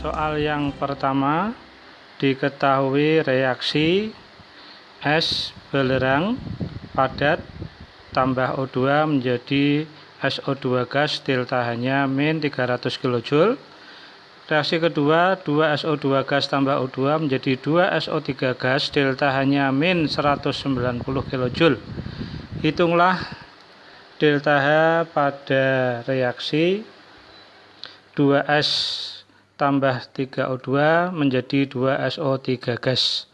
Soal yang pertama, diketahui reaksi es belerang padat tambah O2 menjadi SO2 gas delta H-nya min 300 kJ. Reaksi kedua, 2 SO2 gas tambah O2 menjadi 2 SO3 gas delta H-nya min 190 kJ. Hitunglah delta H pada reaksi 2S tambah 3O2 menjadi 2SO3 gas.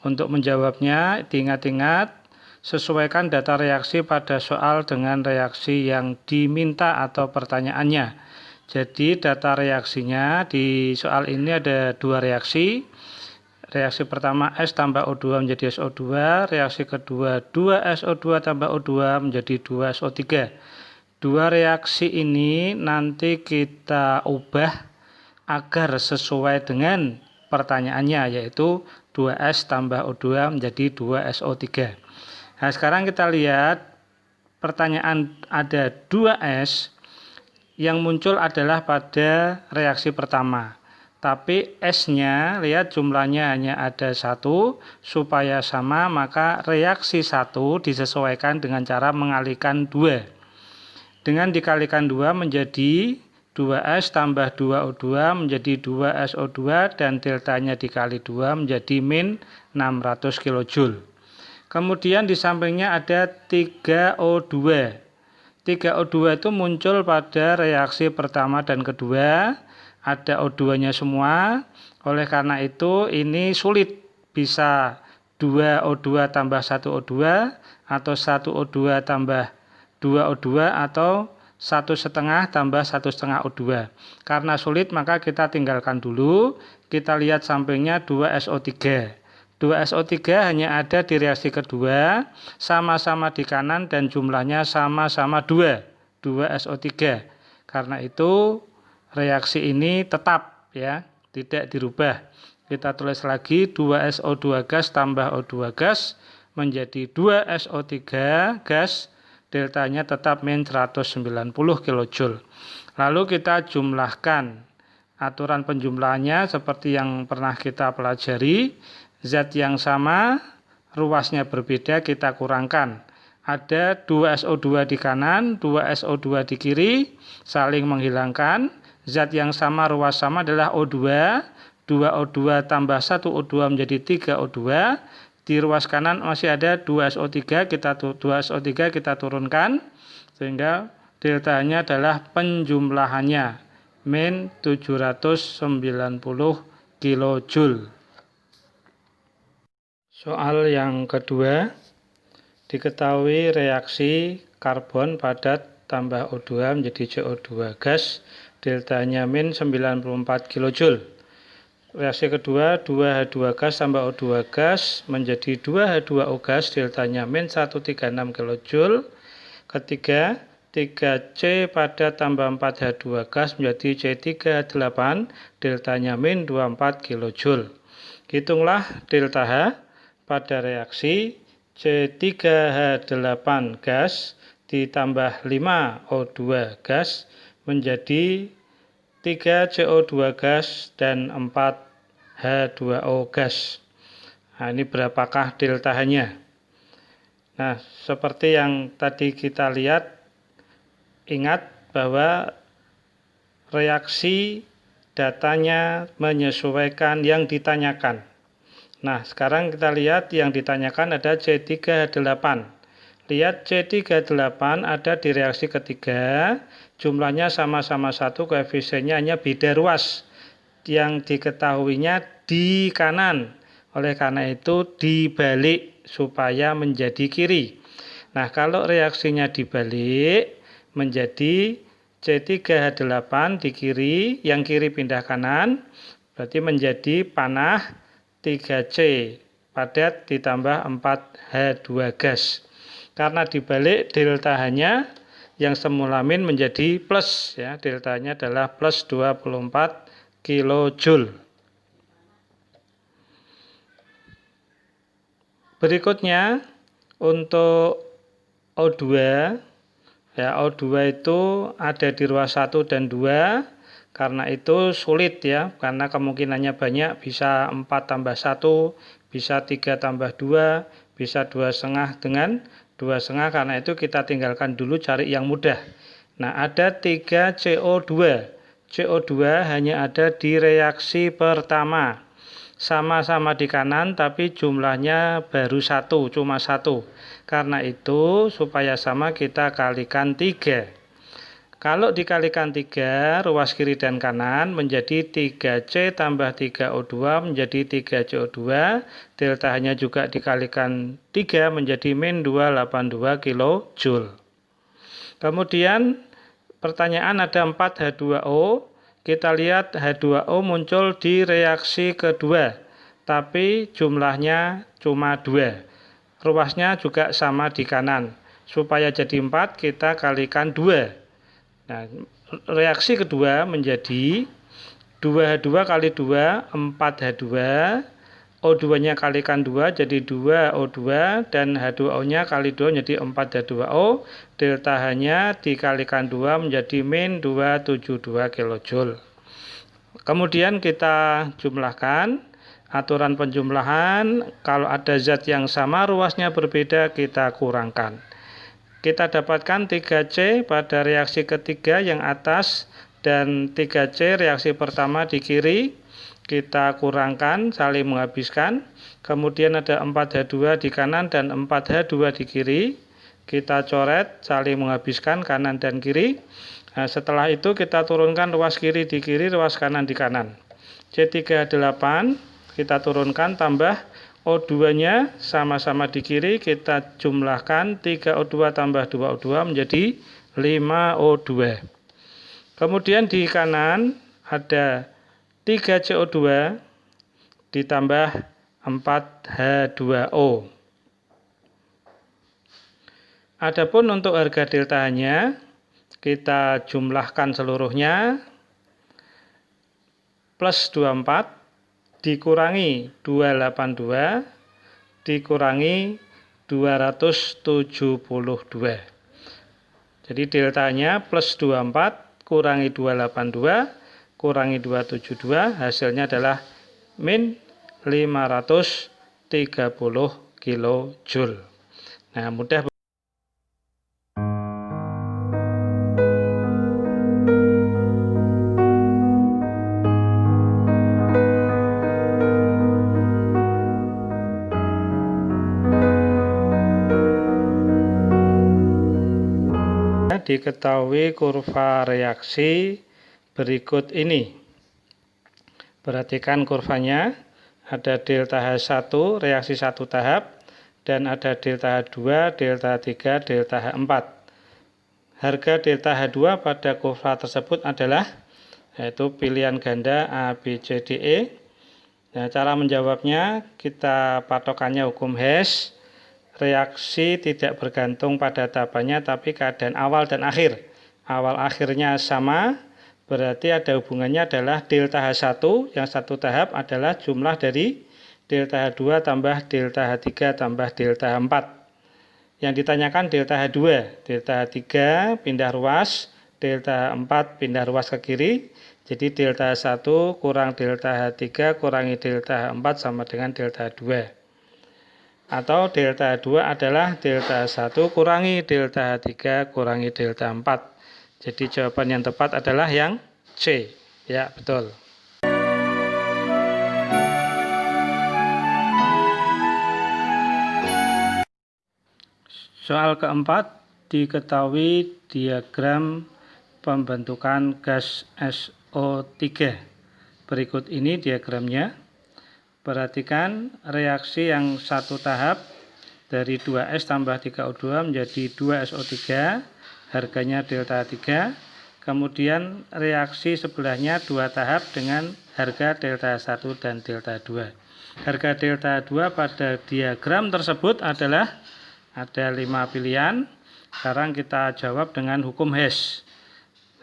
Untuk menjawabnya, diingat-ingat, sesuaikan data reaksi pada soal dengan reaksi yang diminta atau pertanyaannya. Jadi data reaksinya di soal ini ada dua reaksi. Reaksi pertama S tambah O2 menjadi SO2, reaksi kedua 2SO2 tambah O2 menjadi 2SO3. Dua reaksi ini nanti kita ubah agar sesuai dengan pertanyaannya, yaitu 2S tambah O2 menjadi 2SO3. Nah, sekarang kita lihat pertanyaan ada 2S yang muncul adalah pada reaksi pertama. Tapi S-nya, lihat jumlahnya hanya ada 1, supaya sama maka reaksi 1 disesuaikan dengan cara mengalihkan 2. Dengan dikalikan 2 menjadi 2S tambah 2O2 menjadi 2SO2 dan deltanya dikali 2 menjadi min 600 kJ. Kemudian di sampingnya ada 3O2. 3O2 itu muncul pada reaksi pertama dan kedua. Ada O2-nya semua. Oleh karena itu ini sulit, bisa 2O2 tambah 1O2 atau 1O2 tambah 2O2 atau 1,5 tambah 1,5 O2. Karena sulit maka kita tinggalkan dulu. Kita lihat sampingnya 2SO3. 2SO3 hanya ada di reaksi kedua, sama-sama di kanan dan jumlahnya sama-sama 2. 2SO3. Karena itu reaksi ini tetap ya, tidak dirubah. Kita tulis lagi 2SO2 gas tambah O2 gas menjadi 2SO3 gas. Deltanya tetap min 190 kJ. Lalu kita jumlahkan. Aturan penjumlahannya seperti yang pernah kita pelajari. Zat yang sama, ruasnya berbeda, kita kurangkan. Ada 2SO2 di kanan, 2SO2 di kiri, saling menghilangkan. Zat yang sama, ruas sama adalah O2. 2O2 tambah 1O2 menjadi 3O2. Di ruas kanan masih ada 2SO3, kita turunkan sehingga deltanya adalah penjumlahannya min 790 kJ. Soal yang kedua, diketahui reaksi karbon padat tambah O2 menjadi CO2 gas, deltanya min 94 kJ. Reaksi kedua, 2H2 gas tambah O2 gas menjadi 2H2O gas, deltanya min 136 kJ. Ketiga, 3C padat tambah 4H2 gas menjadi C3H8, deltanya min 24 kJ. Hitunglah delta H pada reaksi C3H8 gas ditambah 5O2 gas menjadi 3CO2 gas dan 4H2O gas. Nah, ini berapakah delta H-nya? Nah, seperti yang tadi kita lihat, ingat bahwa reaksi datanya menyesuaikan yang ditanyakan. Nah, sekarang kita lihat yang ditanyakan ada C3H8. Lihat C3H8 ada di reaksi ketiga, jumlahnya sama-sama 1, koefisiennya hanya beda ruas. Yang diketahuinya di kanan, oleh karena itu dibalik supaya menjadi kiri. Nah, kalau reaksinya dibalik menjadi C3H8 di kiri, yang kiri pindah kanan, berarti menjadi panah 3C padat ditambah 4H2 gas. Karena dibalik delta H-nya yang semula min menjadi plus ya, deltanya adalah plus 24 kJ. Berikutnya untuk O2 ya, O2 itu ada di ruas 1 dan 2. Karena itu sulit ya, karena kemungkinannya banyak, bisa 4 tambah 1, bisa 3 tambah 2, bisa 2,5 dengan 2,5, karena itu kita tinggalkan dulu, cari yang mudah. Nah, ada 3 CO2. CO2 hanya ada di reaksi pertama. Sama-sama di kanan tapi jumlahnya baru 1, cuma 1. Karena itu supaya sama kita kalikan 3. Kalau dikalikan 3, ruas kiri dan kanan menjadi 3C tambah 3O2 menjadi 3CO2. Deltanya juga dikalikan 3 menjadi min 282 kJ. Kemudian pertanyaan ada 4 H2O. Kita lihat H2O muncul di reaksi kedua, tapi jumlahnya cuma 2. Ruasnya juga sama di kanan. Supaya jadi 4, kita kalikan 2. Nah, reaksi kedua menjadi 2H2 kali 2, 4H2. O2-nya kalikan 2 jadi 2O2 dan H2O-nya kali 2 menjadi 4H2O. Delta H-nya dikalikan 2 menjadi min 272 kJ. Kemudian kita jumlahkan. Aturan penjumlahan, kalau ada zat yang sama ruasnya berbeda kita kurangkan. Kita dapatkan 3C pada reaksi ketiga yang atas dan 3C reaksi pertama di kiri. Kita kurangkan, saling menghabiskan. Kemudian ada 4H2 di kanan dan 4H2 di kiri. Kita coret, saling menghabiskan kanan dan kiri. Nah, setelah itu kita turunkan ruas kiri di kiri, ruas kanan di kanan. C3H8 kita turunkan, tambah O2-nya sama-sama di kiri, kita jumlahkan 3O2 tambah 2O2 menjadi 5O2. Kemudian di kanan ada 3CO2 ditambah 4H2O. Adapun untuk harga deltanya, kita jumlahkan seluruhnya, plus 24 dikurangi 282 dikurangi 272. Jadi deltanya plus 24 kurangi 282 kurangi 272, hasilnya adalah min 530 kJ. Nah, mudah. Diketahui kurva reaksi berikut ini. Perhatikan kurvanya, ada delta H1 reaksi 1 tahap dan ada delta H2, delta H3, delta H4. Harga delta H2 pada kurva tersebut adalah yaitu pilihan ganda A, B, C, D, E. Nah, cara menjawabnya kita patokannya hukum Hess. Reaksi tidak bergantung pada tahapannya tapi keadaan awal dan akhir. Awal akhirnya sama, berarti ada hubungannya adalah delta H1 yang 1 tahap adalah jumlah dari delta H2 tambah delta H3 tambah delta H4. Yang ditanyakan delta H2, delta H3 pindah ruas, delta H4 pindah ruas ke kiri. Jadi delta H1 kurang delta H3 kurangi delta H4 sama dengan delta H2. Atau delta H2 adalah delta H1 kurangi delta H3 kurangi delta H4. Jadi jawaban yang tepat adalah yang C. Ya, betul. Soal keempat, diketahui diagram pembentukan gas SO3. Berikut ini diagramnya. Perhatikan reaksi yang 1 tahap dari 2S tambah 3O2 menjadi 2SO3, harganya delta 3. Kemudian reaksi sebelahnya 2 tahap dengan harga delta 1 dan delta 2. Harga delta 2 pada diagram tersebut adalah ada 5 pilihan. Sekarang kita jawab dengan hukum Hess.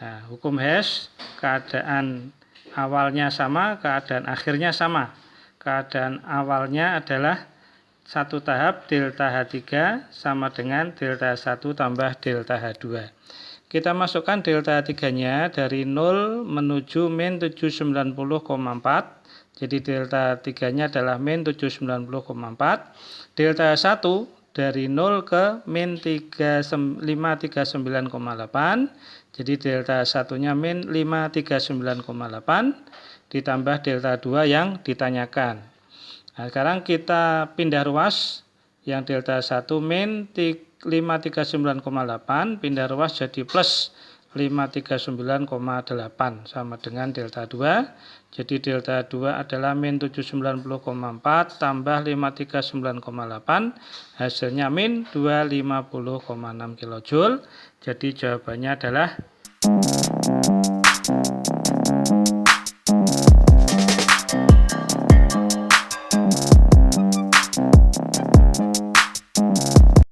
Nah, hukum Hess, keadaan awalnya sama, keadaan akhirnya sama. Keadaan awalnya adalah 1 tahap delta H3 sama dengan delta 1 tambah delta H2. kita masukkan delta 3-nya dari 0 menuju min 790,4. Jadi delta 3-nya adalah min 790,4. Delta 1 dari 0 ke min 539,8. Jadi delta 1-nya min 539,8 ditambah delta 2 yang ditanyakan. Nah, sekarang kita pindah ruas. Yang delta 1 min 539,8 pindah ruas jadi plus 539,8 sama dengan delta 2. Jadi delta 2 adalah min 790,4 tambah 539,8 hasilnya min 250,6 kJ. Jadi jawabannya adalah